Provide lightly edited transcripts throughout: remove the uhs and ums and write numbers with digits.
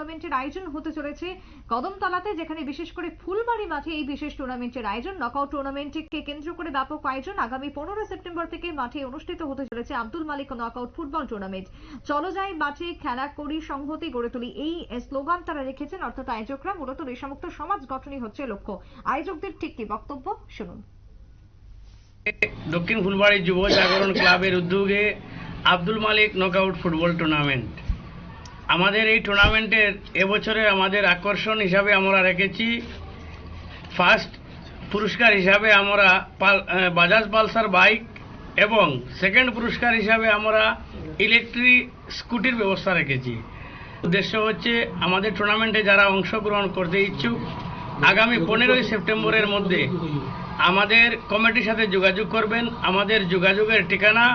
টুর্নামেন্টের আয়োজন হতে চলেছে কদমতলাতে, যেখানে বিশেষ করে ফুলবাড়ি মাঠে এই বিশেষ টুর্নামেন্টের আয়োজন। নকআউট টুর্নামেন্টকে কেন্দ্র করে ব্যাপক আয়োজন। আগামী 15 সেপ্টেম্বর থেকে মাঠে অনুষ্ঠিত হতে চলেছে Abdul Malik knockout football tournament. চলো যাই মাঠে খেলা করি, সংহতি গড়ে তুলি, এই স্লোগান তারা রেখেছেন। অর্থাৎ আয়োজকরা মূলত নেশামুক্ত সমাজ গঠনই হচ্ছে লক্ষ্য। আয়োজকদের ঠিক কি বক্তব্য শুনুন। দক্ষিণ ফুলবাড়ি যুব জাগরণ ক্লাবের উদ্যোগে Abdul Malik knockout football tournament. আমাদের এই টুর্নামেন্টের এবছরে আমাদের আকর্ষণ হিসাবে আমরা রেখেছি, ফার্স্ট পুরস্কার হিসাবে আমরা বাজাজ পালসার বাইক এবং সেকেন্ড পুরস্কার হিসাবে আমরা ইলেকট্রিক স্কুটির ব্যবস্থা রেখেছি। উদ্দেশ্য হচ্ছে আমাদের টুর্নামেন্টে যারা অংশগ্রহণ করতে ইচ্ছুক আগামী 15 সেপ্টেম্বরের মধ্যে আমাদের কমিটির সাথে যোগাযোগ করবেন। আমাদের যোগাযোগের ঠিকানা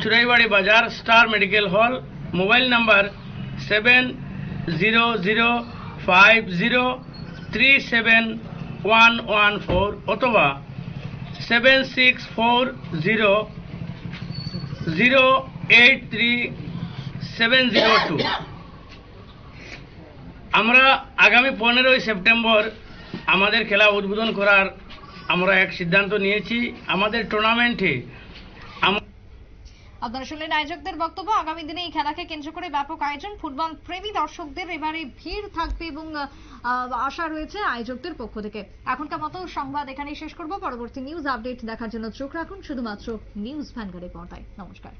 চুরাইবাড়ি বাজার, star medical hall, mobile number 7050371114 অথবা 7640083702। আমরা আগামী 15 সেপ্টেম্বর আমাদের খেলা উদ্বোধন করার আমরা এক সিদ্ধান্ত নিয়েছি। আমাদের টুর্নামেন্টে আপনারা শুনলেন আয়োজকদের বক্তব্য। আগামী দিনে এই খেলাকে কেন্দ্র করে ব্যাপক আয়োজন। ফুটবল প্রেমী দর্শকদের এবারে ভিড় থাকবে এবং আশা রয়েছে আয়োজকদের পক্ষ থেকে। এখনকার মতো সংবাদ এখানেই শেষ করব। পরবর্তী নিউজ আপডেট দেখার জন্য চোখ রাখুন শুধুমাত্র নিউজ ভ্যানগার্ডের পর্দায়। নমস্কার।